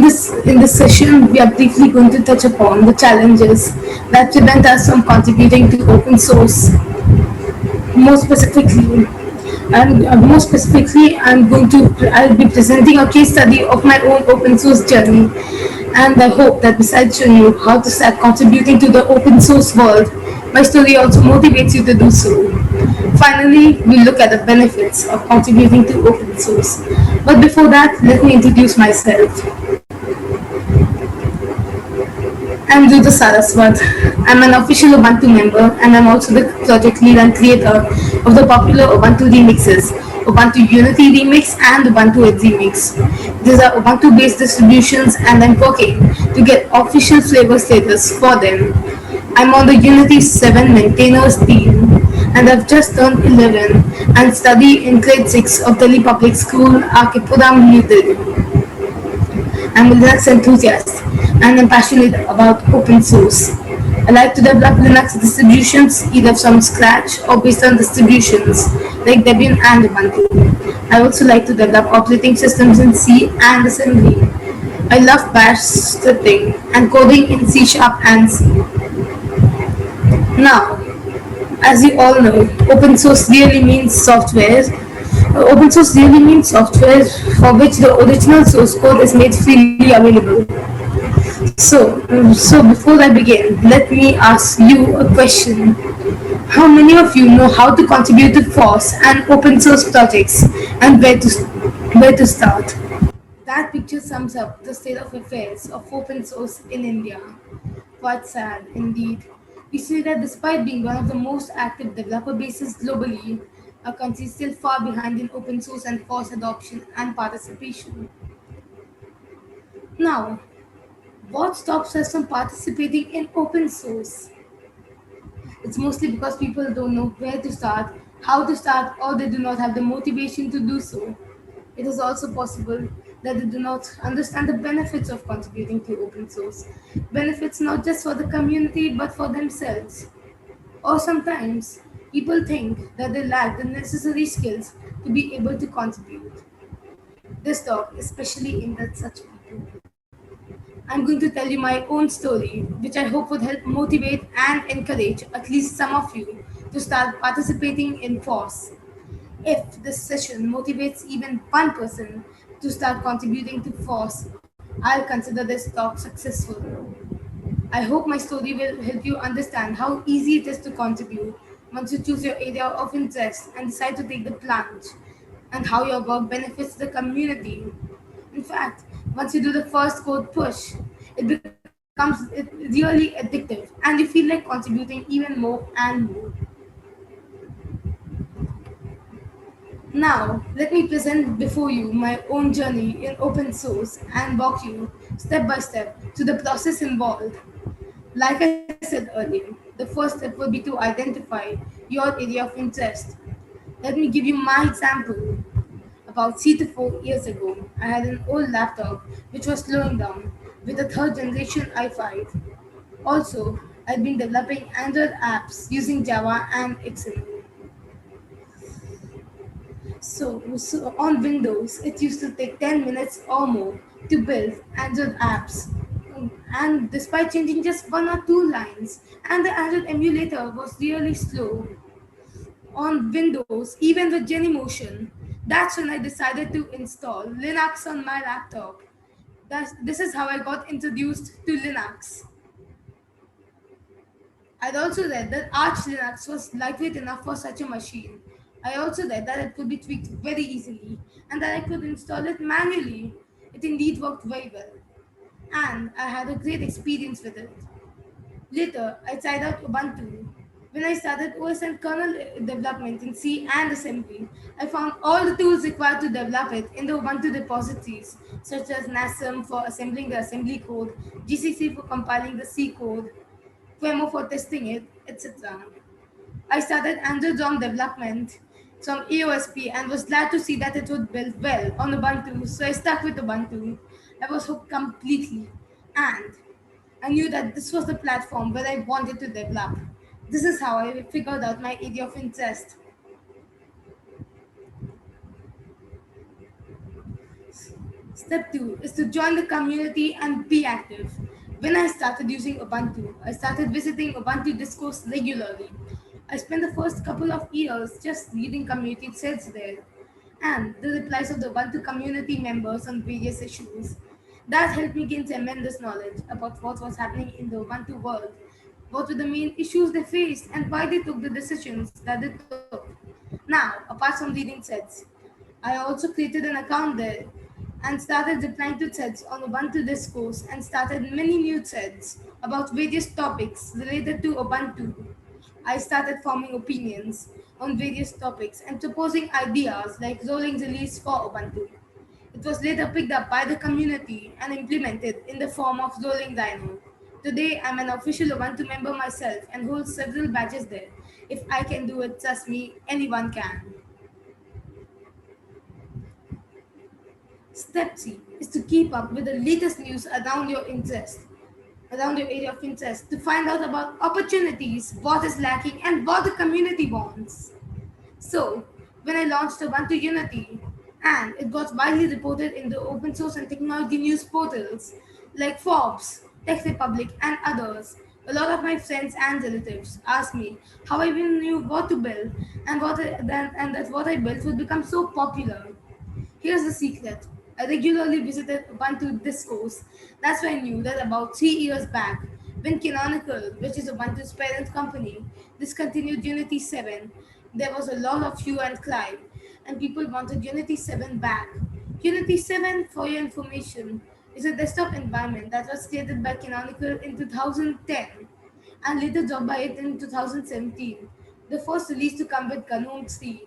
In this session, we are briefly going to touch upon the challenges that prevent us from contributing to open source. More specifically, I'll be presenting a case study of my own open source journey, and I hope that besides showing you how to start contributing to the open source world, my story also motivates you to do so. Finally, we'll look at the benefits of contributing to open source. But before that, let me introduce myself. I'm Judo Saraswat. I'm an official Ubuntu member and I'm also the project lead and creator of the popular Ubuntu remixes, Ubuntu Unity Remix and Ubuntu Edge Remix. These are Ubuntu based distributions and I'm working to get official flavor status for them. I'm on the Unity 7 maintainers team and I've just turned 11 and study in grade 6 of Delhi Public School, Arkipuram, New Delhi. I'm a Linux enthusiast and I'm passionate about open source. I like to develop Linux distributions either from scratch or based on distributions like Debian and Ubuntu. I also like to develop operating systems in C and assembly. I love bash scripting and coding in C Sharp and C. Now, as you all know, open source really means software for which the original source code is made freely available. So before I begin, let me ask you a question. How many of you know how to contribute to FOSS and open source projects and where to start? That picture sums up the state of affairs of open source in India. Quite sad indeed. We see that despite being one of the most active developer bases globally, our country is still far behind in open source and FOSS adoption and participation. Now, what stops us from participating in open source? It's mostly because people don't know where to start, how to start, or they do not have the motivation to do so. It is also possible that they do not understand the benefits of contributing to open source. Benefits not just for the community but for themselves. Or sometimes people think that they lack the necessary skills to be able to contribute. This talk especially aimed at such people. I'm going to tell you my own story, which I hope would help motivate and encourage at least some of you to start participating in FOSS. If this session motivates even one person to start contributing to FOSS, I'll consider this talk successful. I hope my story will help you understand how easy it is to contribute once you choose your area of interest and decide to take the plunge, and how your work benefits the community. In fact, once you do the first code push, it becomes really addictive and you feel like contributing even more and more. Now, let me present before you my own journey in open source and walk you step by step through the process involved. Like I said earlier, the first step will be to identify your area of interest. Let me give you my example. About 3 to 4 years ago, I had an old laptop which was slowing down with a third generation i5. Also, I'd been developing Android apps using Java and XML. So on Windows, it used to take 10 minutes or more to build Android apps. And despite changing just one or two lines, and the Android emulator was really slow. On Windows, even with Genymotion, that's when I decided to install Linux on my laptop. This is how I got introduced to Linux. I'd also read that Arch Linux was lightweight enough for such a machine. I also read that it could be tweaked very easily and that I could install it manually. It indeed worked very well, and I had a great experience with it. Later, I tried out Ubuntu. When I started OS and kernel development in C and assembly, I found all the tools required to develop it in the Ubuntu repositories, such as NASM for assembling the assembly code, GCC for compiling the C code, Qemo for testing it, etc. I started Android ROM development from AOSP and was glad to see that it would build well on Ubuntu, so I stuck with Ubuntu. I was hooked completely, and I knew that this was the platform where I wanted to develop. This is how I figured out my area of interest. Step 2 is to join the community and be active. When I started using Ubuntu, I started visiting Ubuntu discourse regularly. I spent the first couple of years just reading community threads there and the replies of the Ubuntu community members on various issues. That helped me gain tremendous knowledge about what was happening in the Ubuntu world, what were the main issues they faced, and why they took the decisions that they took. Now, apart from reading threads, I also created an account there and started replying to threads on Ubuntu Discourse and started many new threads about various topics related to Ubuntu. I started forming opinions on various topics and proposing ideas like rolling release for Ubuntu. It was later picked up by the community and implemented in the form of Rolling Rhino. Today, I'm an official Ubuntu member myself and hold several badges there. If I can do it, trust me, anyone can. Step 3 is to keep up with the latest news around your area of interest, to find out about opportunities, what is lacking, and what the community wants. So, when I launched Ubuntu Unity, and it got widely reported in the open source and technology news portals like FOSS, Tech Republic, and others, a lot of my friends and relatives asked me how I even knew what to build and that what I built would become so popular. Here's the secret. I regularly visited Ubuntu Discourse. That's when I knew that about 3 years back, when Canonical, which is Ubuntu's parent company, discontinued Unity 7, there was a lot of hue and cry, and people wanted Unity 7 back. Unity 7, for your information, is a desktop environment that was created by Canonical in 2010 and later dropped by it in 2017. The first release to come with GNOME 3,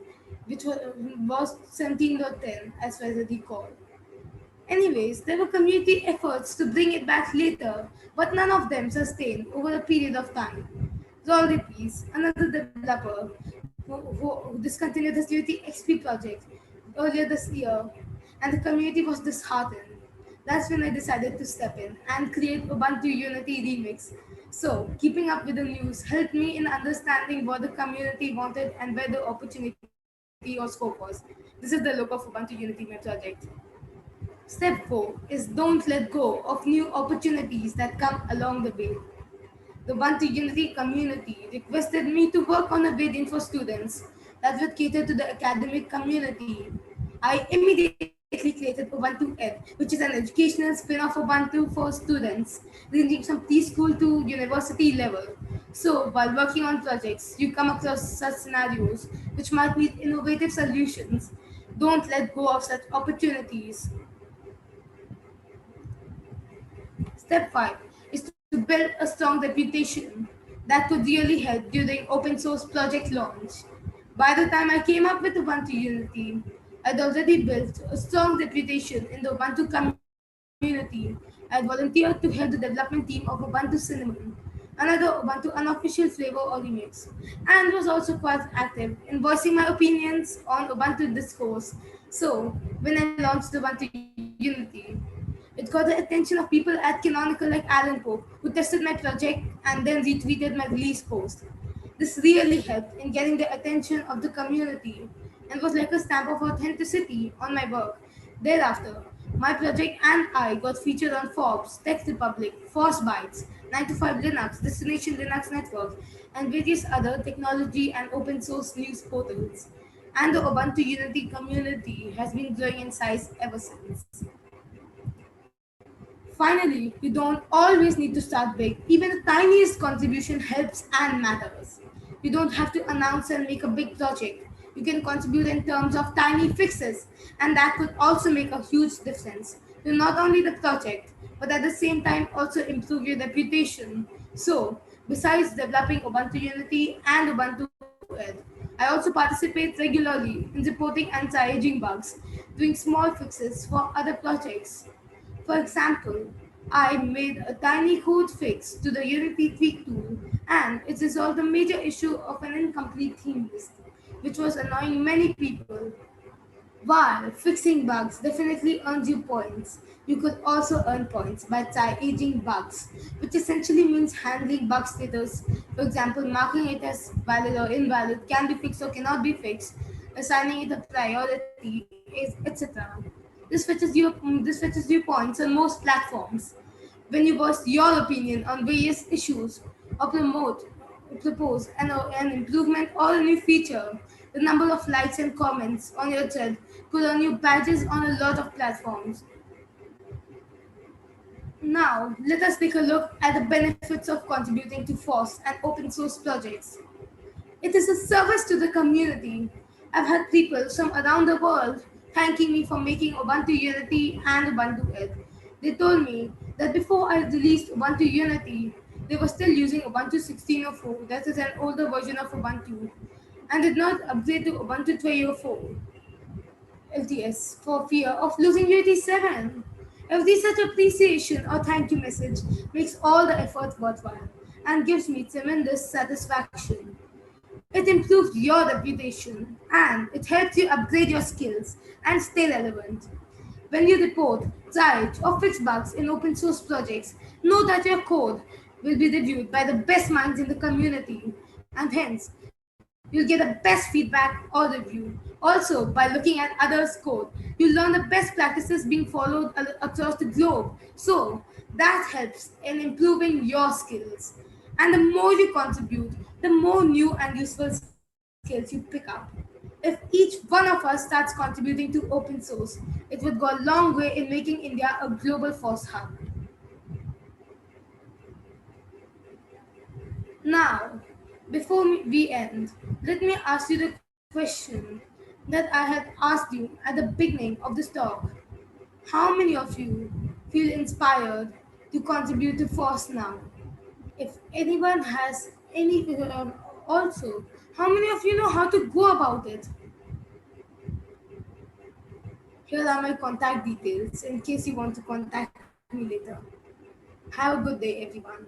which was 17.10 as far as I recall. Anyways, there were community efforts to bring it back later, but none of them sustained over a period of time. Zoldy Peace, another developer who discontinued his Unity XP project earlier this year, and the community was disheartened. That's when I decided to step in and create Ubuntu Unity Remix. So, keeping up with the news helped me in understanding what the community wanted and where the opportunity or scope was. This is the look of Ubuntu Unity, my project. Step 4 is don't let go of new opportunities that come along the way. The Ubuntu Unity community requested me to work on a bidding for students that would cater to the academic community. I immediately created Ubuntu Ed, which is an educational spin-off Ubuntu for students, ranging from preschool to university level. So, while working on projects, you come across such scenarios which might need innovative solutions. Don't let go of such opportunities. Step 5 is to build a strong reputation that could really help during open source project launch. By the time I came up with Ubuntu Unity, I'd already built a strong reputation in the Ubuntu community. I had volunteered to head the development team of Ubuntu Cinnamon, another Ubuntu unofficial flavor or remix, and was also quite active in voicing my opinions on Ubuntu discourse. So, when I launched Ubuntu Unity, it got the attention of people at Canonical like Alan Pope, who tested my project and then retweeted my release post. This really helped in getting the attention of the community and was like a stamp of authenticity on my work. Thereafter, my project and I got featured on Forbes, Tech Republic, FOSS Bytes, 9 to 5 Linux, Destination Linux Network, and various other technology and open source news portals. And the Ubuntu Unity community has been growing in size ever since. Finally, you don't always need to start big. Even the tiniest contribution helps and matters. You don't have to announce and make a big project. You can contribute in terms of tiny fixes, and that could also make a huge difference to not only the project, but at the same time also improve your reputation. So, besides developing Ubuntu Unity and Ubuntu Ed, I also participate regularly in reporting anti-aging bugs, doing small fixes for other projects. For example, I made a tiny code fix to the Unity tweak tool and it resolved a major issue of an incomplete theme list, which was annoying many people. While fixing bugs definitely earns you points, you could also earn points by aging bugs, which essentially means handling bug status, for example, marking it as valid or invalid, can be fixed or cannot be fixed, assigning it a priority, etc. This fetches viewpoints on most platforms. When you voice your opinion on various issues or propose an improvement or a new feature, the number of likes and comments on your thread could earn you badges on a lot of platforms. Now, let us take a look at the benefits of contributing to FOSS and open source projects. It is a service to the community. I've had people from around the world thanking me for making Ubuntu Unity and Ubuntu Ed. They told me that before I released Ubuntu Unity, they were still using Ubuntu 16.04, that is an older version of Ubuntu, and did not upgrade to Ubuntu 12.04 LTS for fear of losing Unity 7. Every such appreciation or thank you message makes all the effort worthwhile and gives me tremendous satisfaction. It improves your reputation and it helps you upgrade your skills and stay relevant. When you report, try or fix bugs in open source projects, know that your code will be reviewed by the best minds in the community and hence you'll get the best feedback or review. Also, by looking at others' code, you'll learn the best practices being followed across the globe. So, that helps in improving your skills. And the more you contribute, the more new and useful skills you pick up. If each one of us starts contributing to open source, it would go a long way in making India a global force hub. Now, before we end, let me ask you the question that I had asked you at the beginning of this talk. How many of you feel inspired to contribute to FOSS now? If anyone has also, how many of you know how to go about it? Here are my contact details in case you want to contact me later. Have a good day, everyone.